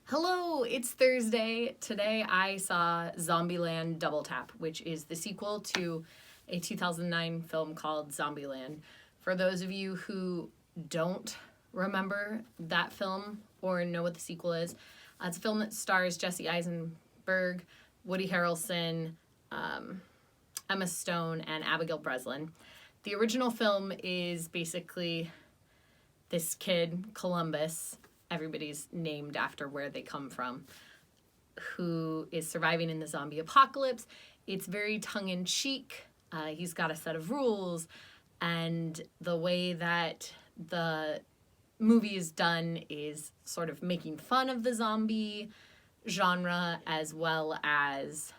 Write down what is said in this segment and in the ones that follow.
Hello, it's Thursday. Today I saw Zombieland Double Tap, which is the sequel to a 2009 film called Zombieland. For those of you who don't remember that film or know what the sequel is, it's a film that stars Jesse Eisenberg, Woody Harrelson, Emma Stone, and Abigail Breslin. The original film is basically this kid, Columbus, everybody's named after where they come from, who is surviving in the zombie apocalypse. It's very tongue-in-cheek. He's got a set of rules, and the way that the movie is done is sort of making fun of the zombie genre as well as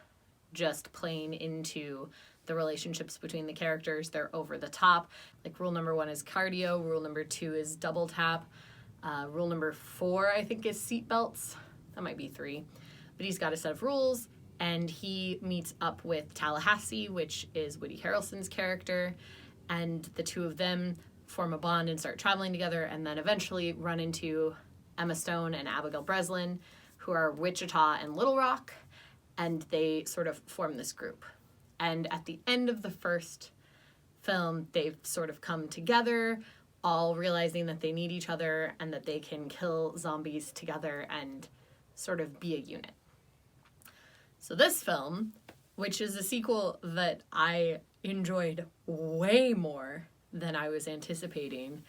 just playing into the relationships between the characters. They're over the top. Like, rule number 1 is cardio, rule number 2 is double tap. Rule number 4, I think, is seatbelts. That might be 3. But he's got a set of rules, and he meets up with Tallahassee, which is Woody Harrelson's character, and the two of them form a bond and start traveling together, and then eventually run into Emma Stone and Abigail Breslin, who are Wichita and Little Rock, and they sort of form this group. And at the end of the first film, they've sort of come together, all realizing that they need each other and that they can kill zombies together and sort of be a unit. So this film, which is a sequel that I enjoyed way more than I was anticipating,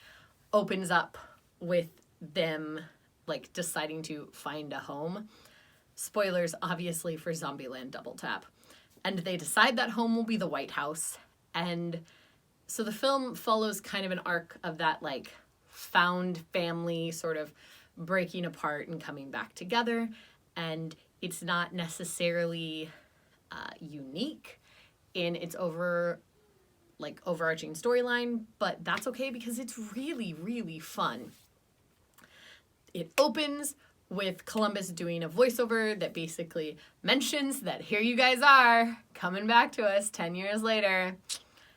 opens up with them like deciding to find a home. Spoilers, obviously, for Zombieland Double Tap. And they decide that home will be the White House. And so the film follows kind of an arc of that, like, found family sort of breaking apart and coming back together. And it's not necessarily unique in its overarching storyline, but that's okay because it's really, really fun. It opens with Columbus doing a voiceover that basically mentions that here you guys are, coming back to us 10 years later.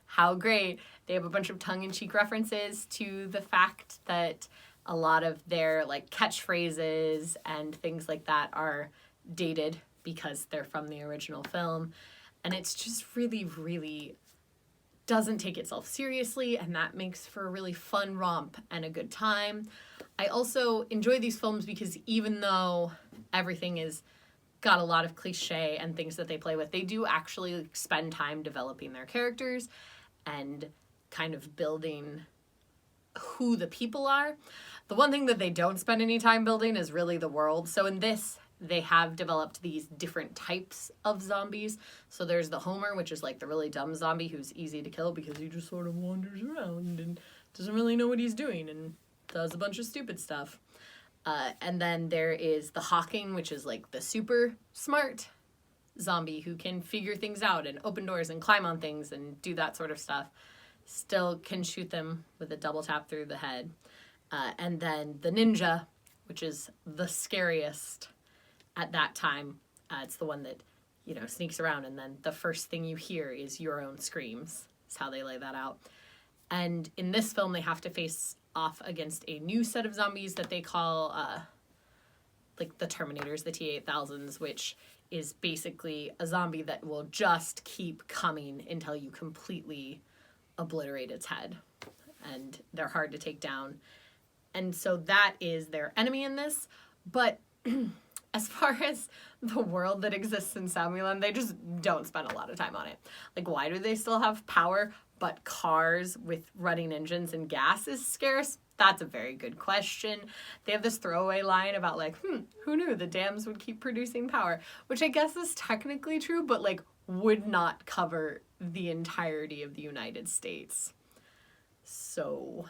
How great. They have a bunch of tongue-in-cheek references to the fact that a lot of their like catchphrases and things like that are dated because they're from the original film. And it's just really, really doesn't take itself seriously, and that makes for a really fun romp and a good time. I also enjoy these films because even though everything is got a lot of cliche and things that they play with, they do actually spend time developing their characters and kind of building who the people are. The one thing that they don't spend any time building is really the world. So in this, they have developed these different types of zombies. So there's the Homer, which is like the really dumb zombie who's easy to kill because he just sort of wanders around and doesn't really know what he's doing and does a bunch of stupid stuff. And then there is the Hawking, which is like the super smart zombie who can figure things out and open doors and climb on things and do that sort of stuff. Still can shoot them with a double tap through the head. And then the Ninja, which is the scariest at that time. It's the one that, you know, sneaks around, and then the first thing you hear is your own screams. That's how they lay that out. And in this film, they have to face off against a new set of zombies that they call like the Terminators, the T-8000s, which is basically a zombie that will just keep coming until you completely obliterate its head. And they're hard to take down. And so that is their enemy in this. But as far as the world that exists in Zombieland, they just don't spend a lot of time on it. Like, why do they still have power, but cars with running engines and gas is scarce? That's a very good question. They have this throwaway line about, like, who knew the dams would keep producing power? Which I guess is technically true, but, like, would not cover the entirety of the United States. So,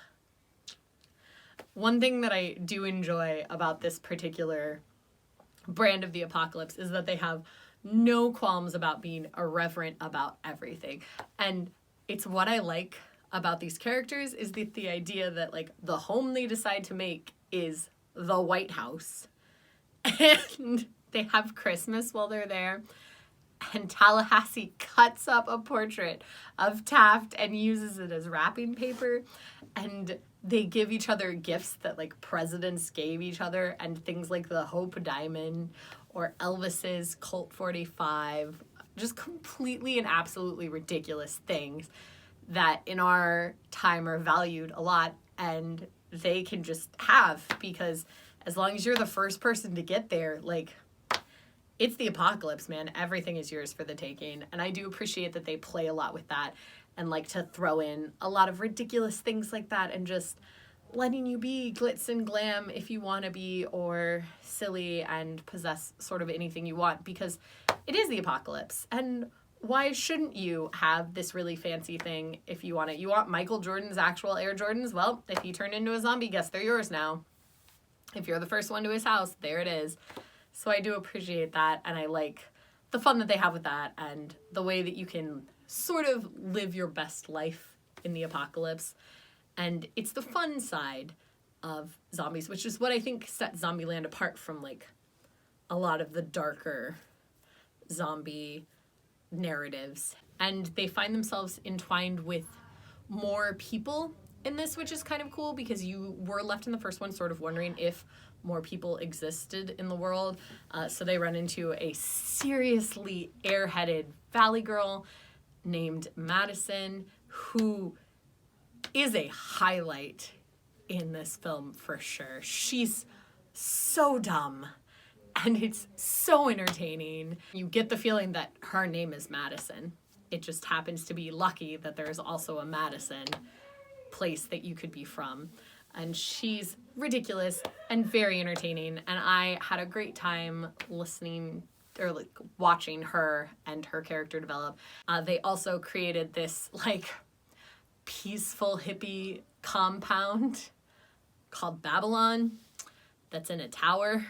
one thing that I do enjoy about this particular brand of the apocalypse is that they have no qualms about being irreverent about everything. And it's what I like about these characters is that the idea that, like, the home they decide to make is the White House. And they have Christmas while they're there. And Tallahassee cuts up a portrait of Taft and uses it as wrapping paper. And they give each other gifts that like presidents gave each other, and things like the Hope Diamond or Elvis's Colt 45, just completely and absolutely ridiculous things that in our time are valued a lot, and they can just have, because as long as you're the first person to get there, like, it's the apocalypse, man. Everything is yours for the taking. And I do appreciate that they play a lot with that and like to throw in a lot of ridiculous things like that, and just letting you be glitz and glam if you want to be, or silly and possess sort of anything you want, because it is the apocalypse. And why shouldn't you have this really fancy thing if you want it? You want Michael Jordan's actual Air Jordans? Well, if he turned into a zombie, guess they're yours now. If you're the first one to his house, there it is. So I do appreciate that, and I like the fun that they have with that, and the way that you can sort of live your best life in the apocalypse. And it's the fun side of zombies, which is what I think sets Zombieland apart from like a lot of the darker zombie narratives. And they find themselves entwined with more people in this, which is kind of cool, because you were left in the first one sort of wondering if more people existed in the world. So they run into a seriously airheaded valley girl named Madison, who is a highlight in this film for sure. She's so dumb, and it's so entertaining. You get the feeling that her name is Madison. It just happens to be lucky that there's also a Madison place that you could be from. And she's ridiculous and very entertaining, and I had a great time listening or like watching her and her character develop. They also created this like peaceful hippie compound called Babylon that's in a tower,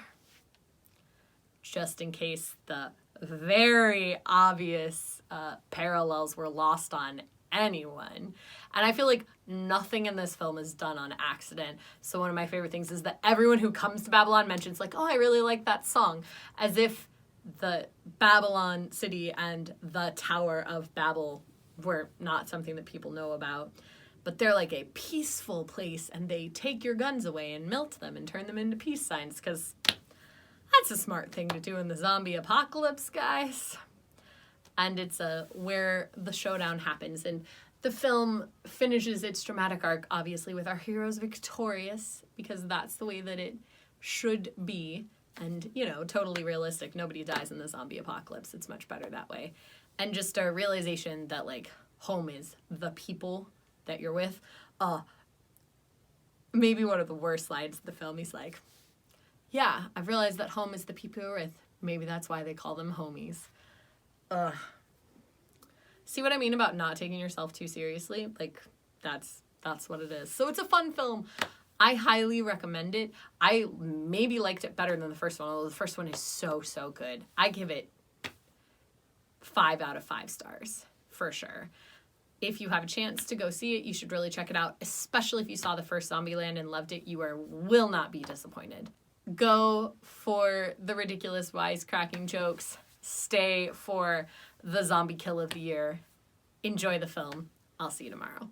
just in case the very obvious parallels were lost on anyone. And I feel like nothing in this film is done on accident. So one of my favorite things is that everyone who comes to Babylon mentions like, oh, I really like that song, as if the Babylon city and the Tower of Babel were not something that people know about. But they're like a peaceful place, and they take your guns away and melt them and turn them into peace signs, because that's a smart thing to do in the zombie apocalypse, guys. And it's where the showdown happens. And the film finishes its dramatic arc, obviously, with our heroes victorious, because that's the way that it should be. And, you know, totally realistic. Nobody dies in the zombie apocalypse. It's much better that way. And just a realization that, like, home is the people that you're with. Maybe one of the worst lines of the film, he's like, yeah, I've realized that home is the people you're with. Maybe that's why they call them homies. See what I mean about not taking yourself too seriously? Like, that's what it is. So it's a fun film. I highly recommend it. I maybe liked it better than the first one, although the first one is so, so good. I give it 5 out of 5 stars, for sure. If you have a chance to go see it, you should really check it out, especially if you saw the first Zombieland and loved it. You will not be disappointed. Go for the ridiculous wisecracking jokes. Stay for the zombie kill of the year. Enjoy the film. I'll see you tomorrow.